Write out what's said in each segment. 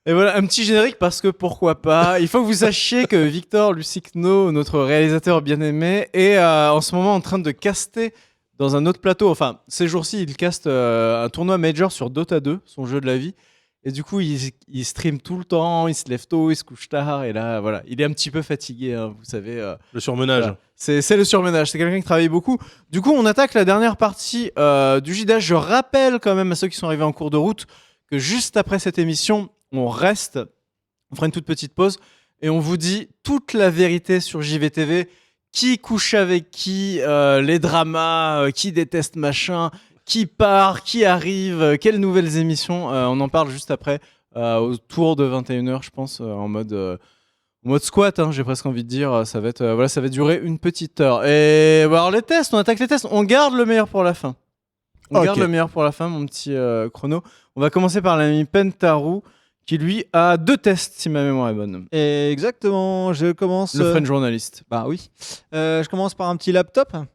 Et voilà, un petit générique parce que pourquoi pas. Il faut que vous sachiez que Victor Lusigno, notre réalisateur bien aimé, est en ce moment en train de caster dans un autre plateau. Enfin, ces jours-ci, il caste un tournoi major sur Dota 2, son jeu de la vie. Et du coup, il stream tout le temps, il se lève tôt, il se couche tard. Et là, voilà, il est un petit peu fatigué, hein, vous savez. Le surmenage. Voilà. C'est le surmenage, c'est quelqu'un qui travaille beaucoup. Du coup, on attaque la dernière partie du JDH. Je rappelle quand même à ceux qui sont arrivés en cours de route que juste après cette émission, on reste, on fera une toute petite pause et on vous dit toute la vérité sur JVTV. Qui couche avec qui, les dramas, qui déteste machin, qui part, qui arrive, quelles nouvelles émissions. On en parle juste après, autour de 21h, je pense, en mode squat, hein, j'ai presque envie de dire. Ça va être, voilà, ça va durer une petite heure. Et alors les tests, on attaque les tests. On garde le meilleur pour la fin. On garde le meilleur pour la fin, mon petit chrono. On va commencer par l'ami Pentaru, qui lui a 2 tests, si ma mémoire est bonne. Exactement, je commence... Le French journaliste. Bah oui. Je commence par un petit laptop. Un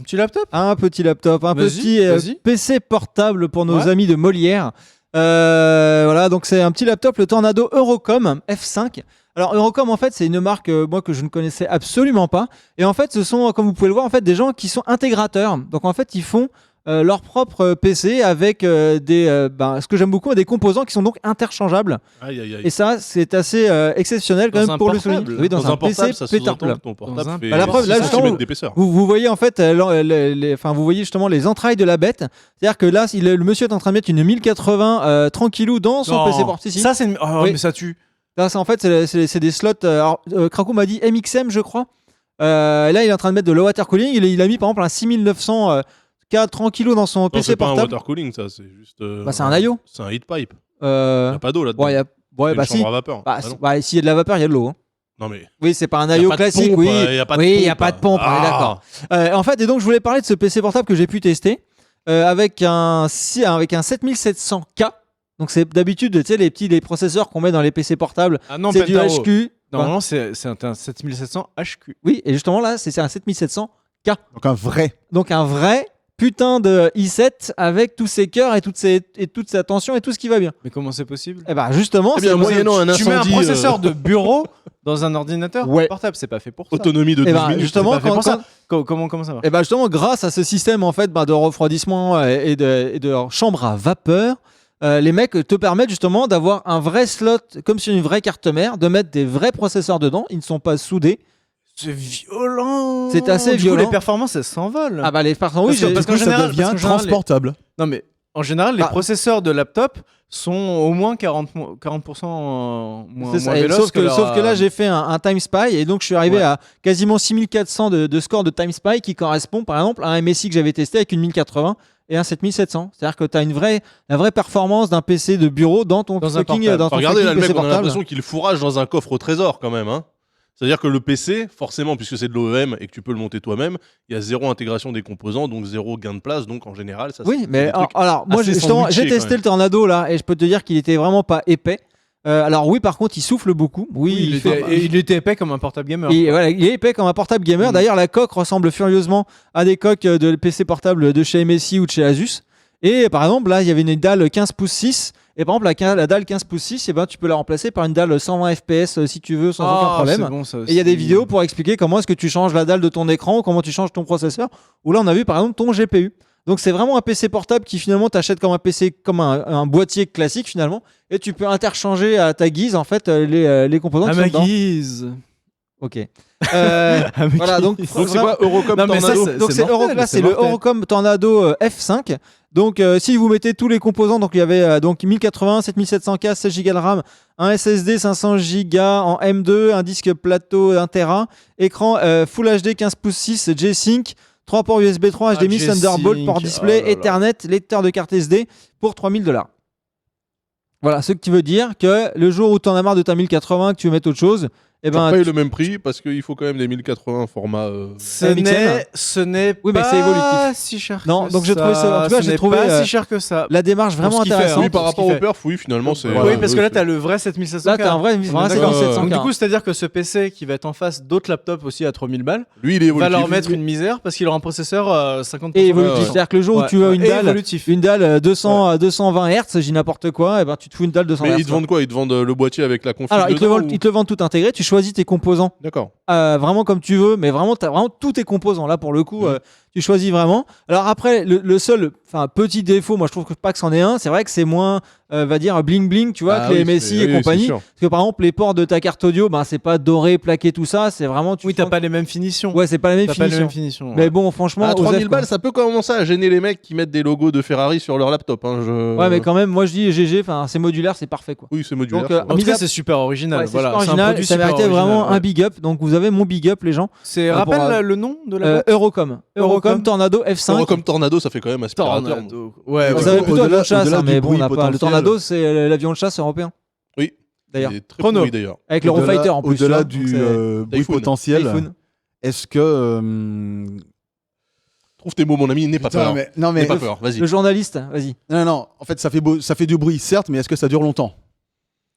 petit laptop ? Un petit laptop, un petit PC portable pour nos amis de Molière. Voilà, donc c'est un petit laptop, le Tornado Eurocom F5. Alors Eurocom, en fait, c'est une marque moi que je ne connaissais absolument pas. Et en fait, ce sont, comme vous pouvez le voir, en fait, des gens qui sont intégrateurs. Donc en fait, ils font leur propre PC avec ce que j'aime beaucoup, des composants qui sont donc interchangeables. Aïe, aïe, aïe. Et ça, c'est assez exceptionnel quand même pour le souligner. Oui, dans un PC pétable. Ton portable fait la preuve, là, 6 cm d'épaisseur. vous voyez en fait, vous voyez justement les entrailles de la bête. C'est-à-dire que là, le monsieur est en train de mettre une 1080 tranquillou dans son PC portable. Ça, c'est oui. Mais ça tue. Là, c'est en fait, c'est des slots. Krakow m'a dit MXM, je crois. Là, il est en train de mettre de low water cooling. Il a mis par exemple un 6900 K tranquillo dans son PC portable. C'est pas un water cooling, ça. C'est juste. C'est un IO. C'est un heat pipe. Il n'y a pas d'eau là-dedans. Une chambre à vapeur. S'il y a de la vapeur, il y a de l'eau. Hein. Non mais. Oui, c'est pas un IO classique. Il n'y a pas de pompe. On est d'accord. En fait, et donc je voulais parler de ce PC portable que j'ai pu tester avec un 7700K. Donc c'est d'habitude, tu sais, les processeurs qu'on met dans les PC portables, c'est du HQ. Normalement, c'est un 7700 HQ. Oui, et justement là, c'est un 7700K. Donc un vrai putain de i7 avec tous ses cœurs et toute sa tension et tout ce qui va bien. Mais comment c'est possible ? Eh ben justement, moyennant un incendie, tu mets un processeur de bureau dans un ordinateur portable, c'est pas fait pour ça. Autonomie de 12 minutes. Justement, comment ça marche ? Eh ben justement, grâce à ce système en fait de refroidissement et de chambre à vapeur, les mecs te permettent justement d'avoir un vrai slot comme sur une vraie carte mère, de mettre des vrais processeurs dedans. Ils ne sont pas soudés. C'est violent. C'est assez violent. Les performances, elles s'envolent. Ah bah les performances, parce qu'en général, ça devient transportable. Non mais en général, les processeurs de laptop sont au moins 40% moins véloces. Sauf que là, j'ai fait un TimeSpy et donc je suis arrivé à quasiment 6400 de score de TimeSpy qui correspond par exemple à un MSI que j'avais testé avec une 1080 et un 7700. C'est-à-dire que tu as la vraie performance d'un PC de bureau dans ton fucking Regardez là, le PC mec, on a portable. l'impression qu'il fourrage dans un coffre au trésor quand même. Hein. C'est-à-dire que le PC, forcément, puisque c'est de l'OEM et que tu peux le monter toi-même, il y a 0 intégration des composants, donc 0 gain de place. Donc en général, ça. Oui, mais alors moi justement, j'ai testé le Tornado là et je peux te dire qu'il était vraiment pas épais. Alors oui, par contre, il souffle beaucoup. Oui, il était épais comme un portable gamer. Il est épais comme un portable gamer. D'ailleurs, la coque ressemble furieusement à des coques de PC portable de chez MSI ou de chez Asus. Et par exemple, là, il y avait une dalle 15 pouces 6. Et par exemple, la dalle 15 pouces 6, tu peux la remplacer par une dalle 120 FPS si tu veux, sans aucun problème. Bon, ça aussi. Et il y a des vidéos pour expliquer comment est-ce que tu changes la dalle de ton écran ou comment tu changes ton processeur. Ou là, on a vu par exemple ton GPU. Donc c'est vraiment un PC portable qui finalement t'achète comme un PC, comme un boîtier classique finalement. Et tu peux interchanger à ta guise en fait les composants. À ma guise. Ok. Voilà, donc c'est quoi Eurocom Tornado? Donc c'est le Eurocom Tornado F5. Donc si vous mettez tous les composants, donc il y avait donc 1080, 7700K, 16 Go de RAM, un SSD 500 Go en M2, un disque plateau 1 Tera, écran Full HD 15 pouces 6 G-Sync, 3 ports USB 3, HDMI, Thunderbolt, port display, Ethernet, lecteur de carte SD pour $3000. Voilà, ce qui veut dire que le jour où tu en as marre de ta 1080, que tu veux mettre autre chose, Et tu payes le même prix parce qu'il faut quand même des 1080 format. Ce n'est oui, mais c'est évolutif. pas si cher. Non, que donc j'ai ça. trouvé ça. En tout cas, Ce j'ai n'est trouvé pas si cher que ça. la démarche vraiment ce qu'il fait, intéressante. Oui, par rapport ce au qu'il perf, oui, finalement, c'est. Oui, parce que là, c'est- t'as le vrai 7700. Là, t'as un vrai D'accord. 7700. Donc, du coup, c'est-à-dire que ce PC qui va être en face d'autres laptops aussi à 3000 balles Lui, il est va évolutif. leur mettre une misère parce qu'il aura un processeur 50%. Et évolutif. Ouais. C'est-à-dire que le jour où tu as Et évolutif. une dalle 220 Hz, j'ai n'importe quoi, et ben tu te fous une dalle 200 Hz. Mais ils te vendent quoi? Ils te vendent le boîtier avec la config Alors, ils te dedans, le vendent tout intégré. Tu choisis tes composants D'accord. vraiment comme tu veux, mais vraiment, tu as vraiment tous tes composants. Là, pour le coup, tu choisis vraiment. Alors, après, le seul petit défaut, moi, je trouve pas que c'en est un. C'est vrai que c'est moins, va dire, bling-bling, tu vois, Ah que les oui, Messi c'est- et oui, compagnie. c'est sûr. Parce que, par exemple, les ports de ta carte audio, ben, c'est pas doré, plaqué, tout ça. C'est vraiment. Oui, t'as pas les mêmes finitions. Ouais, c'est pas la même T'as pas les mêmes finition. finitions. Mais bon, franchement, À 3000 Osef, quoi. balles, ça peut commencer à gêner les mecs qui mettent des logos de Ferrari sur leur laptop. Hein, Ouais, mais quand même, moi je dis GG, enfin c'est modulaire, c'est parfait quoi. Oui, c'est modulaire. Donc, c'est vrai. En tout Mis à- cas, c'est super original. Ouais, c'est Voilà, super c'est un original, produit ça super méritait original, vraiment ouais. un big up. Donc vous avez mon big up, les gens. C'est pour, rappelle le nom de la boîte Eurocom. Eurocom Tornado F5. Comme Tornado, ça fait quand même aspirateur. Tornado. Ouais, Vous ouais. savez plutôt Au-delà- avion de chasse, au-delà hein, du mais bon, bruit on n'a pas. Le potentiel. Tornado, c'est l'avion de chasse européen. Oui. D'ailleurs. Il est très Chrono. pourri, d'ailleurs. Avec l'Eurofighter en plus. Au-delà tu vois, du donc c'est bruit Typhoon. potentiel, Typhoon. est-ce que. Trouve tes mots, mon ami, n'aie pas Putain, peur. non, N'aie mais. pas peur, vas-y. Le journaliste, vas-y. Non, en fait, ça fait du bruit, certes, mais est-ce que ça dure longtemps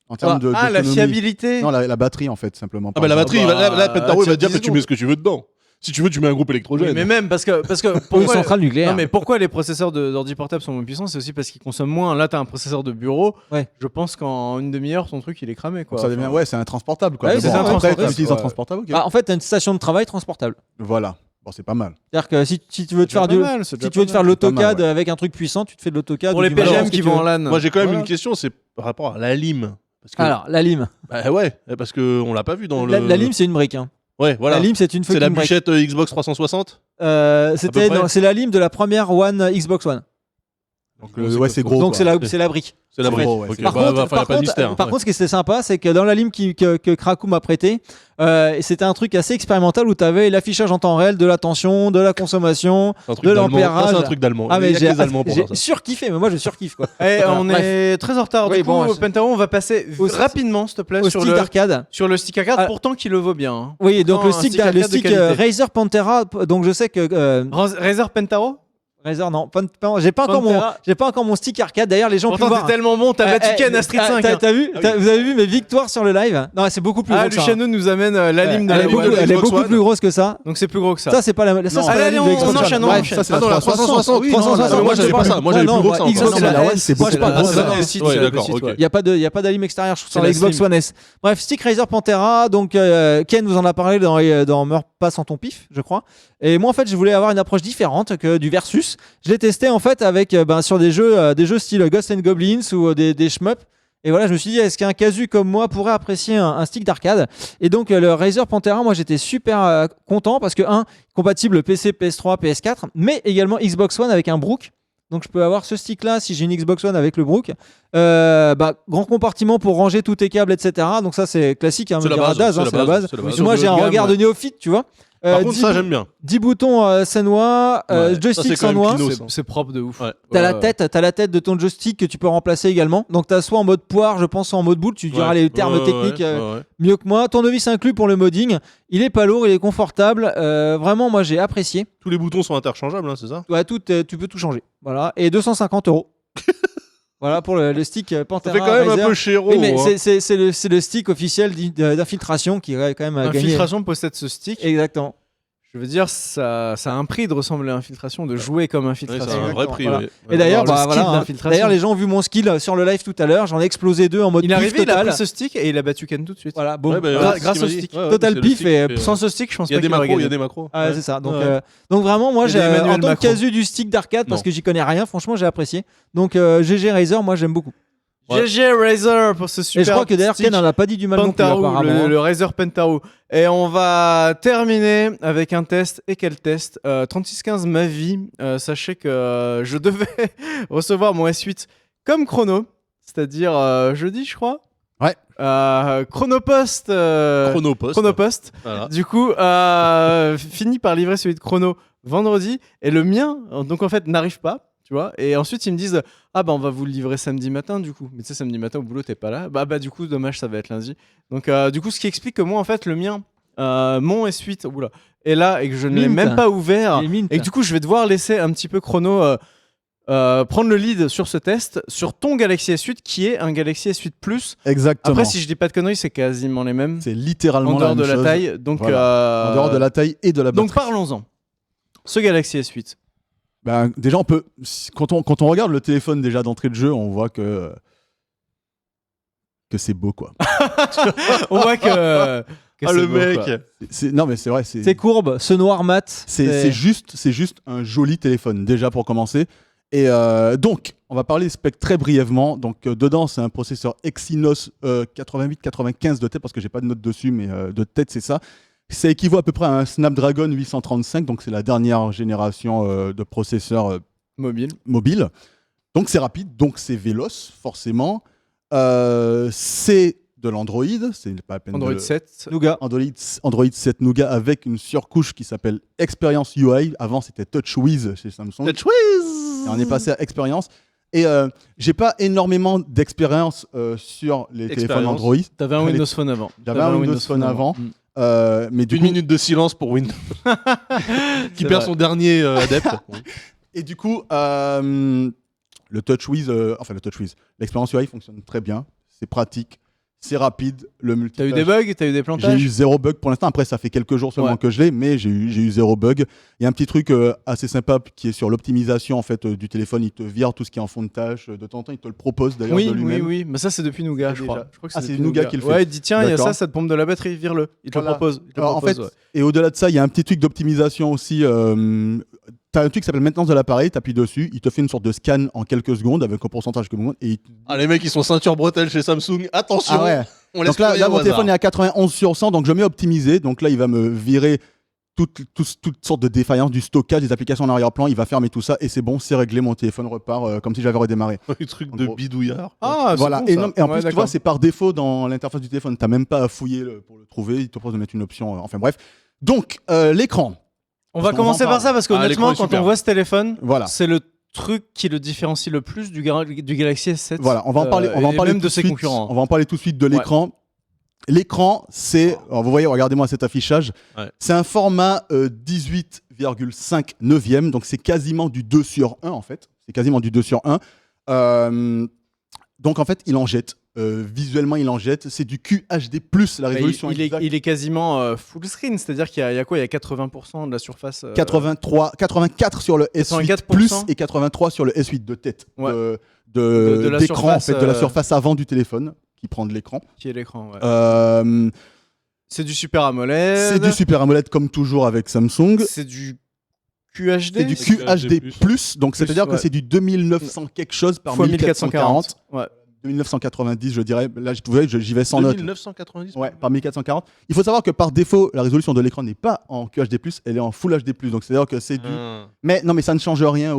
en termes de. Ah, la d'autonomie fiabilité. Non, la batterie, en fait, simplement. Ah, bah la batterie, bah, là, Pentaro, il va te dire tiens, que tu mets ce que tu veux dedans. Si tu veux, tu mets un groupe Oui, électrogène. mais même parce que Pour une pourquoi, centrale nucléaire. non, mais pourquoi les processeurs d'ordi portable sont moins puissants, c'est aussi parce qu'ils consomment moins. Là, t'as un processeur de bureau. Ouais. Je pense qu'en une demi-heure, ton truc il est cramé quoi. Ça devient, ouais, c'est un transportable, quoi. Ouais, Mais c'est bon, un après, transportable, tu utilises un ouais. transportable, ok. Bah, en fait, t'as une station de travail transportable. Voilà. Bon, c'est pas mal. C'est-à-dire que si tu veux te faire déjà du. pas mal, c'est Si déjà tu veux pas te faire mal. C'est pas mal, l'autocad ouais. avec un truc puissant, tu te fais de l'autocad. Pour ou les du Valorant, PGM ce que qui tu vont veux. en LAN. Moi, j'ai quand même Voilà. une question, c'est par rapport à la lime. Parce que, Alors, la lime. bah ouais, parce qu'on l'a pas vu dans le. La lime, c'est une brique. Hein. Ouais, voilà. La lime, c'est une C'est la fucking brique. bûchette Xbox 360. C'était près. non, c'est la lime de la première One Xbox One. Donc, Ouais, c'est gros. Donc quoi. c'est la brique. C'est la c'est brique. gros, ouais, Ok, c'est bah, Par contre, y a pas de mystère. par Ouais. contre, ce qui était sympa, c'est que dans la lime que Krakow m'a prêté, c'était un truc assez expérimental où tu avais l'affichage en temps réel de la tension, de la consommation. C'est un truc de d'allemand. l'ampérage. Ça, c'est un truc d'allemand. Ah, mais Il y a que les Allemands pour j'ai faire ça. surkiffé, mais moi je surkiffe quoi. Eh, Voilà, on bref. est très en retard. Oui, Du coup, bon, Pentaro, on va passer Au- rapidement, s'il te plaît, Au sur stick d'arcade. le stick arcade, Ah. pourtant qui le vaut bien. hein. Oui, donc Non, le un stick, stick arcade de le stick qualité. Razer Pantera. Donc je sais que Razer Pentaro. Razer non, j'ai pas encore mon stick arcade. D'ailleurs, les gens peuvent Pourtant, voir. t'es tellement bon, t'as battu Ken à Street 5. hein. T'as vu Ah oui. Vous avez vu mes victoires sur le live? Non, c'est beaucoup plus Ah, gros que ça. Luciano nous amène la lime de Elle la est beaucoup, boîte. elle est Xbox beaucoup One. plus grosse que ça. Donc c'est plus gros que ça. Ça, c'est pas la, ça, Non. c'est pas Allez, la allez, lime de on Xbox One. enchaîne, on Bref, enchaîne. Ça, c'est Ah la non, la 360. 360. Oui, 360, non, moi j'avais pas ça. Moi j'avais non, plus gros que ça. bah, encore. Xbox Ça, c'est la One One, S. c'est Moi, je beaucoup parle plus de gros. ça. C'est le site, c'est le d'accord, site, ok. ouais. Il n'y a pas d'alime extérieur sur C'est la la Xbox Slim. One S. Bref, stick Razer Pantera. Donc, Ken vous en a parlé dans Meurs pas sans ton pif, je crois. Et moi, en fait, je voulais avoir une approche différente que du Versus. Je l'ai testé en fait avec sur des jeux style Ghosts and Goblins ou des shmups. Et voilà, je me suis dit, est-ce qu'un casu comme moi pourrait apprécier un stick d'arcade? Et donc, le Razer Pantera, moi, j'étais super content parce que, compatible PC, PS3, PS4, mais également Xbox One avec un Brook. Donc, je peux avoir ce stick-là si j'ai une Xbox One avec le Brook. Grand compartiment pour ranger tous tes câbles, etc. Donc, ça, c'est classique. Hein, C'est me la dira base, Daz, hein, c'est la base. c'est la base. Moi, j'ai un haut de regard gamme, de néophyte, tu vois. Par contre, 10 ça j'aime bien. 10 boutons Senwa, Ouais, ça, joystick c'est quand même Senwa. Kino. C'est propre de ouf. Ouais. T'as la tête de ton joystick que tu peux remplacer également. Donc t'as soit en mode poire, je pense, soit en mode boule. Tu diras les termes techniques mieux que moi. Tournevis inclus pour le modding. Il est pas lourd, il est confortable. Vraiment, moi j'ai apprécié. Tous les boutons sont interchangeables, hein, c'est ça? Ouais, tu peux tout changer. Voilà. Et 250 €. Voilà pour le stick Ça Pantera. fait quand même Razer. un peu chéro. Oui, mais hein. c'est le stick officiel d'infiltration qui a quand même gagné. Infiltration possède ce stick. Exactement. Je veux dire, ça a un prix de ressembler à infiltration, de jouer comme Ouais, infiltration. c'est un vrai prix. Voilà. ouais. Et d'ailleurs, voir le skill voilà, hein. d'infiltration. D'ailleurs, les gens ont vu mon skill sur le live tout à l'heure. J'en ai explosé 2 en mode Il est pif arrivé, il a total. pris ce stick et il a battu Ken tout de suite. Voilà, bon. Ouais, bah, Gra- c'est ce grâce qu'il m'a au dit. stick. Ouais, ouais, Total c'est le pif stick et qui fait- Sans ce stick, je pense Il y a pas des qu'il aurait macros, il y a gagné. des macros. Ah, Ouais. c'est ça. Donc, Ouais. donc vraiment, moi, Il y a des en Emmanuel tant que Macron. casu du stick d'arcade, parce Non. que j'y connais rien, franchement, j'ai apprécié. Donc, GG Razer, moi, j'aime beaucoup. Ouais. GG Razer pour ce super Et je crois que d'ailleurs, stick Ken n'en a pas dit du mal non plus, Pentaru, apparemment. le Razer Pentaru. Et on va terminer avec un test. Et quel test 3615 ma vie. Sachez que je devais recevoir mon S8 comme chrono, c'est-à-dire jeudi, je crois. Ouais. Chronopost. Chronopost. Voilà. Du coup, fini par livrer celui de chrono vendredi. Et le mien, donc en fait, n'arrive pas. tu vois. Et ensuite, ils me disent ah bah on va vous le livrer samedi matin du coup. Mais tu sais, samedi matin au boulot, t'es pas là. Bah du coup, dommage, ça va être lundi. Donc du coup, ce qui explique que moi, en fait, le mien, mon S8, oula, est là et que je ne l'ai même pas ouvert. Et que du coup, je vais devoir laisser un petit peu Chrono prendre le lead sur ce test sur ton Galaxy S8 qui est un Galaxy S8 Plus. Exactement. Après, si je dis pas de conneries, c'est quasiment les mêmes. C'est littéralement en dehors la de même la chose. taille. Donc, Voilà. En dehors de la taille et de la batterie. donc parlons-en. Ce Galaxy S8. Ben, déjà, on peut. Quand on regarde le téléphone déjà d'entrée de jeu, on voit que c'est beau, quoi. On voit que Ah, le beau, mec. quoi. Non, mais c'est vrai. C'est courbe, ce noir mat. C'est juste un joli téléphone, déjà pour commencer. Et donc, on va parler des specs très brièvement. Donc, dedans, c'est un processeur Exynos 88-95 de tête, parce que j'ai pas de note dessus, mais de tête, c'est ça. Ça équivaut à peu près à un Snapdragon 835, donc c'est la dernière génération de processeurs mobile. Donc, c'est rapide, donc c'est véloce, forcément. C'est de l'Android, c'est pas à peine Android de... 7. Nougat. Android 7 Nougat avec une surcouche qui s'appelle Experience UI. Avant, c'était TouchWiz chez Samsung. TouchWiz. Et on est passé à Experience. Et j'ai pas énormément d'expérience sur les téléphones Android. T'avais un Windows Phone avant. J'avais un Windows Phone avant. Mais du Une coup, minute de silence pour Windows. Qui perd son dernier adepte. et du coup, le TouchWiz, l'expérience UI fonctionne très bien. C'est pratique. C'est rapide, le multitâche. T'as eu des bugs, t'as eu des plantages? J'ai eu 0 bug pour l'instant. Après, ça fait quelques jours seulement que je l'ai, mais j'ai eu 0 bug. Il y a un petit truc assez sympa qui est sur l'optimisation en fait du téléphone. Il te vire tout ce qui est en fond de tâche. De temps en temps, il te le propose d'ailleurs de lui-même. Oui. Mais ça, c'est depuis Nougat, je crois. Je crois que c'est depuis Nougat qui le fait. Ouais, il dit tiens, il y a D'accord. ça te pompe de la batterie, vire-le. Il te le propose. Alors, en fait, et au-delà de ça, il y a un petit truc d'optimisation aussi. T'as un truc qui s'appelle maintenance de l'appareil, t'appuies dessus, il te fait une sorte de scan en quelques secondes avec un pourcentage que et Ah, les mecs, ils sont ceinture bretelle chez Samsung. Attention. Ah ouais. On laisse Donc là, plus rien mon au téléphone est hasard. à 91 sur 100, donc je mets optimisé. Donc là, il va me virer toutes sortes de défaillances du stockage, des applications en arrière-plan. Il va fermer tout ça et c'est bon, c'est réglé. Mon téléphone repart comme si j'avais redémarré. Un truc En de gros. bidouillard. Ah, Voilà. c'est bon, ça. Et en Ouais, plus, tu vois, c'est par défaut dans l'interface du téléphone. T'as même pas à fouiller pour le trouver. Il te propose de mettre une option. Enfin bref. Donc, l'écran. On va Parce qu'on commencer en par ça parle. parce Ah, qu'honnêtement, l'écran est quand super. on voit ce téléphone, Voilà. c'est le truc qui le différencie le plus du Galaxy S7. Voilà, on va en parler. On va en et parler même tout de ses suite. concurrents. On va en parler tout de suite de l'écran. L'écran, c'est, alors vous voyez, regardez-moi cet affichage. Ouais. C'est un format 18,5 neuvième, donc c'est quasiment du 2 sur 1 en fait. C'est quasiment du 2 sur 1. Donc en fait, il en jette. Visuellement, il en jette. C'est du QHD+, la résolution exacte. Il est quasiment full screen, c'est-à-dire qu'il y a quoi? Il y a 80% de la surface. 84 sur le S8 84%. et 83 sur le S8 de tête. Ouais. De la d'écran, en surface, fait, de la surface avant du téléphone qui prend de l'écran. Qui est l'écran, ouais. C'est du Super AMOLED. C'est du Super AMOLED comme toujours avec Samsung. C'est du QHD. C'est du QHD+, donc c'est-à-dire que ouais. c'est du 2900 quelque chose par fois 1440. 1440. Ouais. 2990, je dirais. Là, j'y vais sans note. 2990. Ouais, par 1440. Il faut savoir que par défaut, la résolution de l'écran n'est pas en QHD+, elle est en Full HD+. Donc c'est-à-dire que c'est du... Mais non, mais ça ne change rien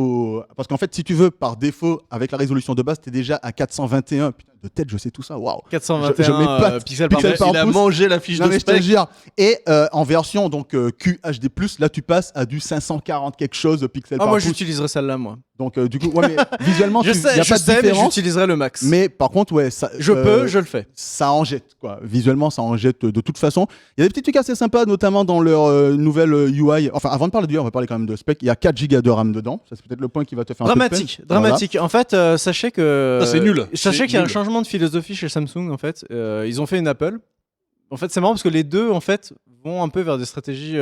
parce qu'en fait, si tu veux, par défaut, avec la résolution de base, t'es déjà à 421. Putain, de tête, je sais tout ça. Waouh. 421 je m'épate. pixels par Pixels pouce. par Il a pouce. mangé la fiche Non, de mais je te spec. jure. Et en version donc QHD+, là, tu passes à du 540 quelque chose de pixels Ah, par moi pouce. j'utiliserai celle-là, moi. Donc du coup, ouais, mais visuellement, Je il sais, n'y a je pas de sais, mais différence. j'utiliserai le max. Mais par contre, ouais, ça, je peux, je le fais. ça en jette, quoi. Visuellement, ça en jette de toute façon. Il y a des petits trucs assez sympas, notamment dans leur nouvelle UI. Enfin, avant de parler de UI, on va parler quand même de spec. Il y a 4 Go de RAM dedans. Ça, c'est peut-être le point qui va te faire un peu de peine. Dramatique. En fait, sachez que. Ça, c'est nul. Sachez C'est qu'il y a un nul. changement de philosophie chez Samsung, en fait. Ils ont fait une Apple. En fait, c'est marrant parce que les deux, en fait, vont un peu vers des stratégies.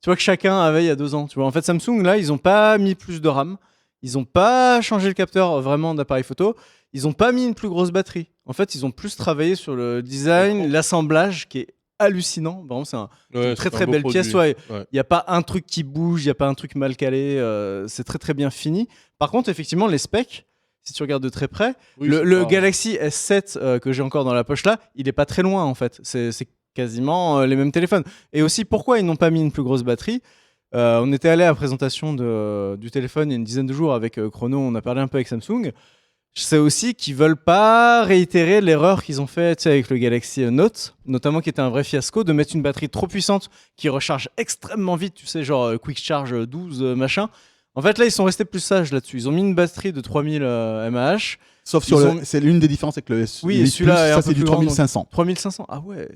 Tu vois que chacun avait il y a 2 ans. Tu vois, en fait, Samsung, là, ils n'ont pas mis plus de RAM. Ils n'ont pas changé le capteur vraiment d'appareil photo. Ils n'ont pas mis une plus grosse batterie. En fait, ils ont plus travaillé sur le design, l'assemblage qui est hallucinant. Vraiment, c'est une très très belle pièce. Il n'y a pas un truc qui bouge, il n'y a pas un truc mal calé. C'est très très bien fini. Par contre, effectivement, les specs, si tu regardes de très près, le Galaxy S7 que j'ai encore dans la poche là, il n'est pas très loin en fait. C'est quasiment les mêmes téléphones. Et aussi, pourquoi ils n'ont pas mis une plus grosse batterie? On était allé à la présentation du téléphone il y a une dizaine de jours avec Chrono, on a parlé un peu avec Samsung. Je sais aussi qu'ils veulent pas réitérer l'erreur qu'ils ont faite avec le Galaxy Note, notamment qui était un vrai fiasco, de mettre une batterie trop puissante qui recharge extrêmement vite, tu sais, genre Quick Charge 12 machin. En fait, là, ils sont restés plus sages là-dessus. Ils ont mis une batterie de 3000 mAh. Sauf sur c'est l'une des différences avec le S. Oui, et le celui-là est un ça peu c'est du plus grand, 3500. 3500, ah ouais.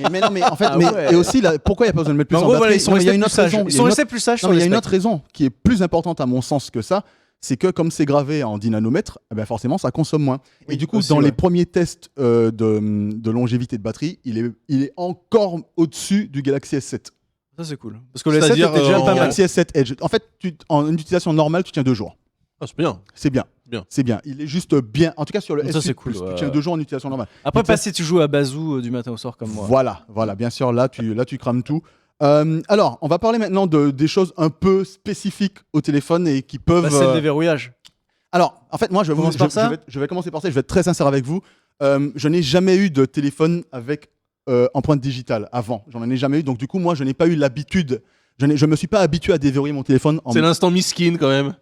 Mais non, mais en fait, Ah ouais. et aussi là, pourquoi il n'y a pas besoin de mettre plus En en gros, batterie voilà, ils sont Non, mais il y a restés une plus autre sages. raison. Ils sont restés plus sages Non, sur mais il y les a une specs. autre raison qui est plus importante à mon sens que ça, c'est que comme c'est gravé en 10 nanomètres, eh ben forcément ça consomme moins. Oui, et du coup, aussi, dans ouais. les premiers tests de longévité de batterie, il est encore au-dessus du Galaxy S7. Ça, c'est cool. Parce que le S7 C'est-à-dire, était déjà en- pas mal. Galaxy S7 Edge. En fait, en une utilisation normale, tu tiens 2 jours. Ah, c'est bien. C'est bien. Bien. C'est bien. Il est juste bien. En tout cas, sur le Ça, S8 c'est cool, Plus, ouais. tu tiens 2 jours en utilisation normale. Après, Mais pas ça- si tu joues à Bazou du matin au soir comme moi. Voilà, bien sûr, là tu crames tout. Alors, on va parler maintenant des choses un peu spécifiques au téléphone et qui peuvent. Bah, c'est le déverrouillage. Alors, en fait, moi, je Commence par ça vais commencer par ça. Je vais être très sincère avec vous. Je n'ai jamais eu de téléphone avec empreinte digitale avant. J'en ai jamais eu. Donc, du coup, moi, je n'ai pas eu l'habitude. Je me suis pas habitué à déverrouiller mon téléphone. C'est l'instant miskin quand même.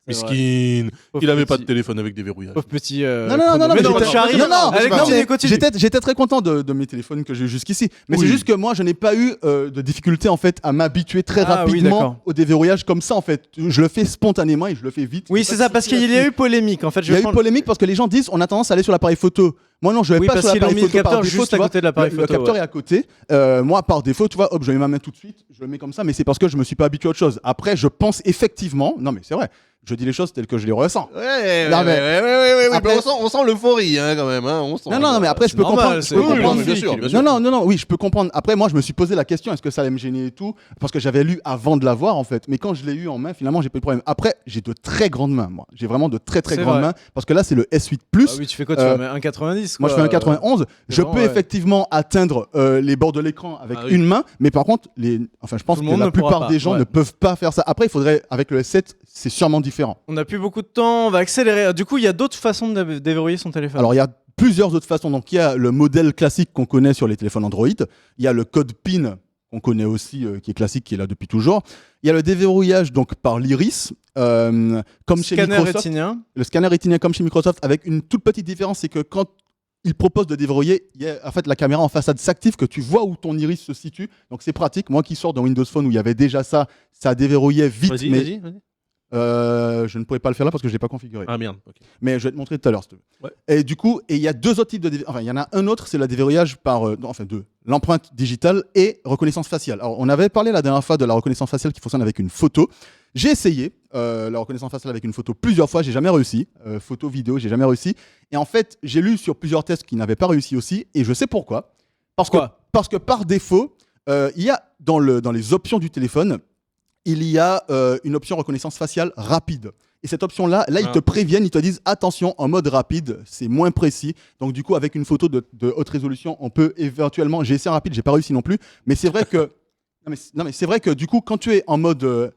C'est vrai. Miskin. Pauvre Il avait petit. pas de téléphone avec déverrouillage. Pauvre petit. Non, mais mais non, j'étais- Charlie. non, non, Allez, non, continue, mais continue. j'étais très content de mes téléphones que j'ai eu jusqu'ici. Mais Oui. c'est juste que moi, je n'ai pas eu de difficulté en fait à m'habituer très Ah oui, d'accord. rapidement au déverrouillage comme ça en fait. Je le fais spontanément et je le fais vite. Oui, J'ai c'est pas ça, de parce souci qu'il y a là-dessus. eu polémique. En fait, Il y a eu polémique parce que les gens disent on a tendance à aller sur l'appareil photo. Moi non, je vais Oui, pas parce sur qu'ils ont l'appareil mis le photo par capteur défaut. juste tu à vois. côté de l'appareil Le photo. capteur ouais. est à côté. Moi par défaut, tu vois, hop, je le mets ma main tout de suite, je le mets comme ça, mais c'est parce que je me suis pas habitué à autre chose. Après, je pense effectivement, non mais c'est vrai, je dis les choses telles que je les ressens. Ouais, Non, mais- Après- on sent l'euphorie hein, quand même. Hein, on sent, Non, mais après, je c'est peux normal, comprendre. Je c'est- peux oui, comprendre. mais bien sûr, bien sûr. Non, oui, je peux comprendre. Après, moi, je me suis posé la question est-ce que ça allait me gêner et tout parce que j'avais lu avant de l'avoir, en fait. Mais quand je l'ai eu en main, finalement, j'ai pas eu de problème. Après, j'ai de très grandes mains, moi. J'ai vraiment de très, très C'est grandes vrai. mains parce que là, c'est le S8 Plus. Ah oui, tu fais quoi? Tu Euh, fais un 90 Moi, je fais un 91. Je vraiment, peux ouais. effectivement atteindre les bords de l'écran avec Ah oui. une main, mais par contre, je pense Tout le que monde la ne pourra plupart pas, des gens ouais. ne peuvent pas faire ça. Après, il faudrait, avec le S7, c'est sûrement différent. On n'a plus beaucoup de temps, on va accélérer. Du coup, il y a d'autres façons de déverrouiller son téléphone. Alors, il y a plusieurs autres façons. Donc, il y a le modèle classique qu'on connaît sur les téléphones Android. Il y a le code PIN qu'on connaît aussi, qui est classique, qui est là depuis toujours. Il y a le déverrouillage donc par l'iris, comme chez Scanner Microsoft. rétinien. Le scanner rétinien comme chez Microsoft, avec une toute petite différence, c'est que quand il propose de déverrouiller, il y a, en fait, la caméra en façade s'active, que tu vois où ton iris se situe. Donc, c'est pratique. Moi qui sors dans Windows Phone où il y avait déjà ça, ça déverrouillait vite. Vas-y, mais vas-y. je ne pourrais pas le faire là parce que je ne l'ai pas configuré. Ah merde. ok. Mais je vais te montrer tout à l'heure, s'il te plaît. Ouais. Et du coup, il y a deux autres types de enfin, il y en a un autre, c'est le déverrouillage par, deux, l'empreinte digitale et reconnaissance faciale. Alors, on avait parlé la dernière fois de la reconnaissance faciale qui fonctionne avec une photo. J'ai essayé la reconnaissance faciale avec une photo plusieurs fois, j'ai jamais réussi. Photo, vidéo, j'ai jamais réussi. Et en fait, j'ai lu sur plusieurs tests qui n'avaient pas réussi aussi, et je sais pourquoi. Parce que par défaut, il y a dans les options du téléphone, il y a une option reconnaissance faciale rapide. Et cette option-là, ils te préviennent, ils te disent attention, en mode rapide, c'est moins précis. Donc du coup, avec une photo de haute résolution, on peut éventuellement. J'ai essayé en rapide, j'ai pas réussi non plus. Mais c'est vrai que non mais c'est vrai que du coup, quand tu es en mode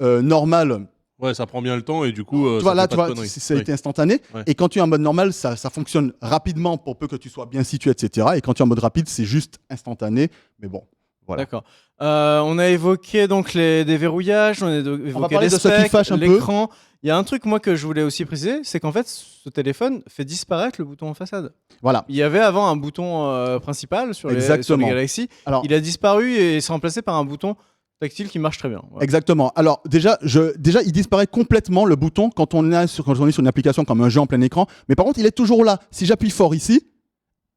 normal, Ouais, ça prend bien le temps et du coup, tu vois, ça là, fait tu pas de vois, conneries. ça a Oui. été instantané. Ouais. Et quand tu es en mode normal, ça fonctionne rapidement pour peu que tu sois bien situé, etc. Et quand tu es en mode rapide, c'est juste instantané. Mais bon, voilà. D'accord. On a évoqué donc les déverrouillages, on a évoqué parler les de ce qui specs, fâche un peu. l'écran. Il y a un truc moi que je voulais aussi préciser, c'est qu'en fait ce téléphone fait disparaître le bouton en façade. Voilà. Il y avait avant un bouton principal sur les Exactement. Galaxy. Alors, Il a disparu et s'est remplacé par un bouton tactile qui marche très bien. Voilà. exactement. Alors déjà, il disparaît complètement le bouton quand on est sur une application comme un jeu en plein écran. Mais par contre, il est toujours là. Si j'appuie fort ici,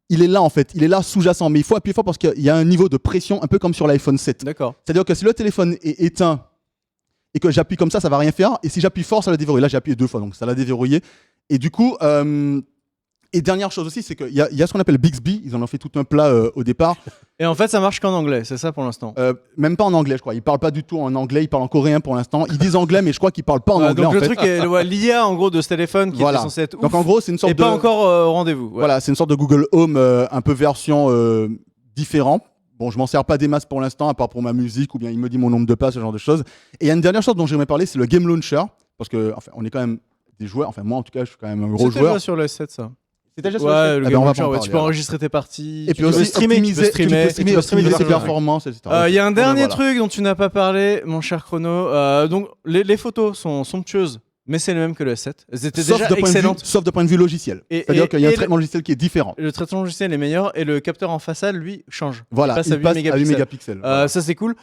il est là en fait. Il est là sous-jacent. Mais il faut appuyer fort parce qu'il y a un niveau de pression un peu comme sur l'iPhone 7. D'accord. C'est-à-dire que si le téléphone est éteint et que j'appuie comme ça va rien faire. Et si j'appuie fort, ça l'a déverrouillé. Là, j'ai appuyé 2 fois, donc ça l'a déverrouillé. Et du coup, et dernière chose aussi, c'est qu'il y a ce qu'on appelle Bixby. Ils en ont fait tout un plat au départ. Et en fait ça marche qu'en anglais, c'est ça pour l'instant. Même pas en anglais, je crois. Ils parlent pas du tout en anglais. Ils parlent en coréen pour l'instant. Ils disent anglais, mais je crois qu'ils parlent pas en anglais donc en le fait. truc est l'IA en gros de ce téléphone qui Voilà. était censé être ouf Donc en gros, c'est une sorte et de pas encore au rendez-vous. Ouais. voilà, c'est une sorte de Google Home un peu version différent. Bon, je m'en sers pas des masses pour l'instant, à part pour ma musique, ou bien il me dit mon nombre de pas, ce genre de choses. Et il y a une dernière chose dont j'aimerais parler, c'est le Game Launcher. Parce que, enfin, on est quand même des joueurs. Enfin, moi, en tout cas, je suis quand même un gros C'était joueur. déjà sur le S7 ça. C'était déjà sur Ouais, le le site. Game on va Launcher, pas en ouais, parler, tu peux alors. enregistrer tes parties. Et puis tu peux aussi streamer, optimiser, tu peux streamer, optimiser ses des performances, etc. Il y a un dernier voilà. truc dont tu n'as pas parlé, mon cher Chrono. Donc, les photos sont somptueuses, mais c'est le même que le S7. Elles étaient déjà excellentes. Sauf de point de vue logiciel. Et- C'est-à dire et- qu'il y a un et traitement logiciel qui est différent. Le traitement logiciel est meilleur et le capteur en façade, lui, change. Voilà, il passe à 8 à 8 mégapixels. mégapixels. Voilà. Ça, c'est cool.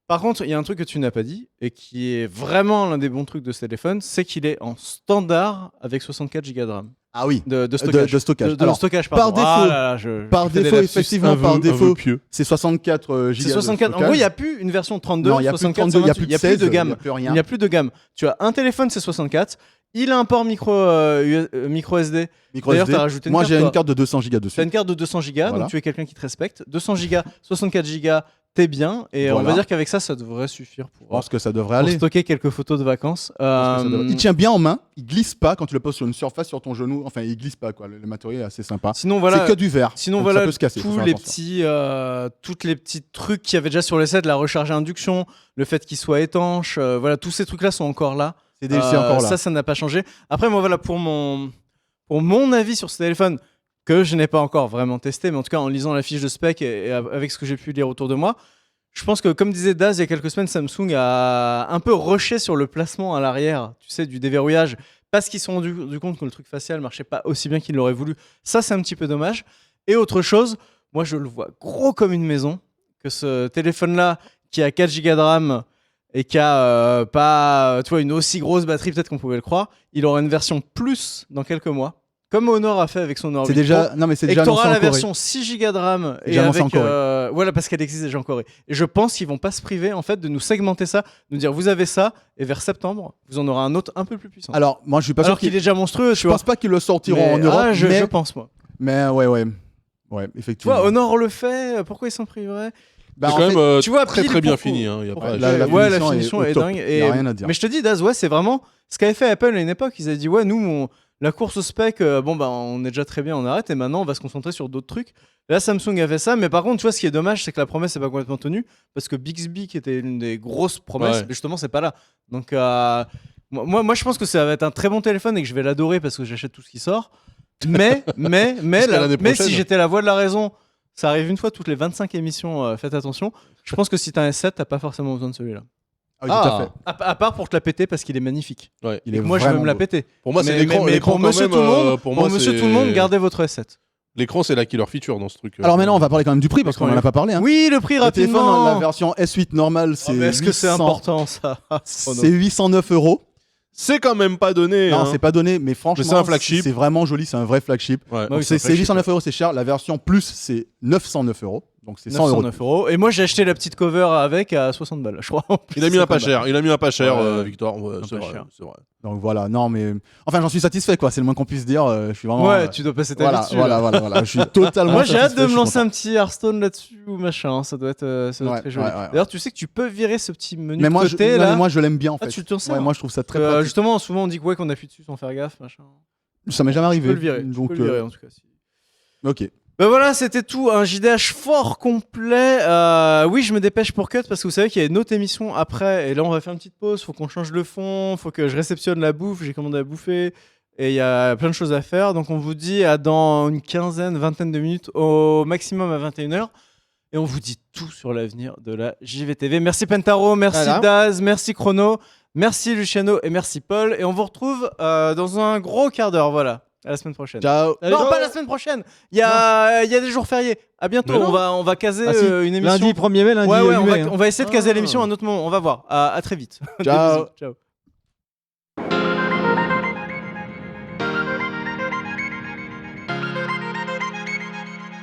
Par contre, il y a un truc que tu n'as pas dit et qui est vraiment l'un des bons trucs de ce téléphone, c'est qu'il est en standard avec 64 Go de RAM. Ah oui, De stockage. de stockage. De Alors, stockage, par pardon. défaut, Ah là là, je par fais des défaut, lapsus. effectivement, par défaut, pieux. c'est 64 C'est gigas 64. de En gros, il n'y stockage. a plus une version 32, Non, il y a plus de 64, 32, il y a plus de il y a 16, plus de gamme. il y a plus rien. Il n'y a plus de gamme. Tu as un téléphone, c'est 64. Il a un port micro SD. Micro D'ailleurs, SD. t'as rajouté une Moi, carte, j'ai une toi. carte de 200 gigas dessus. Tu as une carte de 200 Go, Voilà. donc tu es quelqu'un qui te respecte. 200 Go, 64 Go, t'es bien. Et on va Voilà. dire qu'avec ça, ça devrait suffire Je pour pense que ça devrait pour aller. stocker quelques photos de vacances. Il tient bien en main, il glisse pas quand tu le poses sur une surface sur ton genou. Enfin, il glisse pas quoi. Le matériel est assez sympa. Sinon, voilà. C'est que du verre. Sinon, donc voilà ça peut se casser. faut tous faire les attention. toutes les petits trucs qu'il y avait déjà sur les sets, la recharge à induction, le fait qu'il soit étanche, voilà, tous ces trucs-là sont encore là. C'est encore là. Ça n'a pas changé. Après, moi, voilà, pour mon avis sur ce téléphone, que je n'ai pas encore vraiment testé, mais en tout cas, en lisant la fiche de spec et avec ce que j'ai pu lire autour de moi, je pense que, comme disait Daz il y a quelques semaines, Samsung a un peu rushé sur le placement à l'arrière, tu sais, du déverrouillage, parce qu'ils se sont rendus compte que le truc facial marchait pas aussi bien qu'ils l'auraient voulu. Ça, c'est un petit peu dommage. Et autre chose, moi, je le vois gros comme une maison, que ce téléphone-là, qui a 4 Go de RAM et qui a pas, tu vois, une aussi grosse batterie, peut-être qu'on pouvait le croire, il aura une version plus dans quelques mois. Comme Honor a fait avec son Honor 8 C'est déjà, Pro. non mais c'est Et déjà que tu annoncé auras en la Corée. version 6 Go de RAM et Déjà annoncé avec en Corée. voilà, parce qu'elle existe déjà en Corée. Et je pense qu'ils vont pas se priver en fait de nous segmenter ça, de nous dire vous avez ça et vers septembre vous en aurez un autre un peu plus puissant. Alors moi je suis pas sûr Alors qu'il est déjà monstrueux, Je tu vois. pense pas qu'ils le sortiront Mais- en Europe, ah, je mais pense moi. ouais, Tu effectivement. vois, Honor le fait, pourquoi ils s'en priveraient? Bah, C'est en quand fait, même tu vois, très pile très bien pour- fini. Hein, y a pour- pas- la ouais, la finition finition est est au top. dingue. Y a rien à dire. Mais je te dis, Daz, ouais, c'est vraiment ce qu'avait fait Apple à une époque. Ils avaient dit, ouais, nous, la course au spec, bon, bah, on est déjà très bien, on arrête, et maintenant, on va se concentrer sur d'autres trucs. Là, Samsung a fait ça, mais par contre, tu vois, ce qui est dommage, c'est que la promesse n'est pas complètement tenue, parce que Bixby, qui était une des grosses promesses, Ouais. justement, c'est pas là. Donc, moi, je pense que ça va être un très bon téléphone et que je vais l'adorer parce que j'achète tout ce qui sort. Mais Jusqu'à l'année si prochaine. j'étais la voix de la raison, ça arrive une fois toutes les 25 émissions, faites attention. Je pense que si t'as un S7, t'as pas forcément besoin de celui-là. Ah oui, tout à fait. À part pour te la péter parce qu'il est magnifique. Ouais. Il Et est que moi, je veux vraiment me la beau. péter. Pour moi, c'est Mais- l'écran. mais L'écran, pour quand Monsieur même, Tout le Monde, pour Pour moi, Monsieur c'est- Tout le Monde, gardez votre S7. L'écran, c'est la killer feature dans ce truc. Alors maintenant, on va parler quand même du prix parce qu'on en a pas parlé. Hein. Oui, le prix Le téléphone, rapidement. la version S8 normale, c'est. Oh, mais est-ce que c'est 800 important ça C'est 809 €. C'est quand même pas donné. Non, hein. c'est pas donné, mais franchement, Mais c'est un flagship. C'est vraiment joli, c'est un vrai flagship. Ouais. Bah oui, C'est un flagship. 809 €, c'est cher. La version plus, c'est 909 €. Donc c'est 100 €. 909 €. Et moi, j'ai acheté la petite cover avec à 60 balles, je crois. Il a mis un pas 50 cher. Il a mis un pas cher, Ouais. Victor. Ouais, Un c'est pas vrai. cher. C'est vrai. Donc voilà, non mais. Enfin, j'en suis satisfait, quoi. C'est le moins qu'on puisse dire. Je suis vraiment. Ouais, tu dois passer ta vie Voilà, dessus. voilà, là. voilà. Je suis totalement. Moi, j'ai hâte satisfait, de je me suis lancer content. un petit Hearthstone là-dessus ou machin. Ça doit être très joli. ouais. D'ailleurs, tu sais que tu peux virer ce petit menu Mais de moi, côté non, là. mais moi, je l'aime bien en Ah, fait. tu t'en sers. Ouais, moi, je trouve ça très Euh, pratique. justement, souvent on dit que, ouais, qu'on appuie dessus sans faire gaffe, machin. Ça m'est jamais Tu arrivé. peux le virer. Donc, tu peux le virer en tout cas. Si. ok. Ben voilà, c'était tout. Un JDH fort complet. Oui, je me dépêche pour cut parce que vous savez qu'il y a une autre émission après. Et là, on va faire une petite pause. Faut qu'on change le fond. Faut que je réceptionne la bouffe. J'ai commandé à bouffer. Et il y a plein de choses à faire. Donc, on vous dit à dans une vingtaine de minutes, au maximum à 21h. Et on vous dit tout sur l'avenir de la JVTV. Merci Pentaro, merci Voilà. Daz, merci Chrono, merci Luciano et merci Paul. Et on vous retrouve dans un gros quart d'heure. Voilà. À la semaine prochaine. Ciao. Non, pas la semaine prochaine. Il y a des jours fériés. À bientôt. Mais non. On va caser Ah, si. une émission. Lundi 1er mai, lundi Ouais, 8 on mai. va essayer de caser Ah. l'émission à un autre moment. On va voir. À très vite. Des Ciao. bisous. Ciao.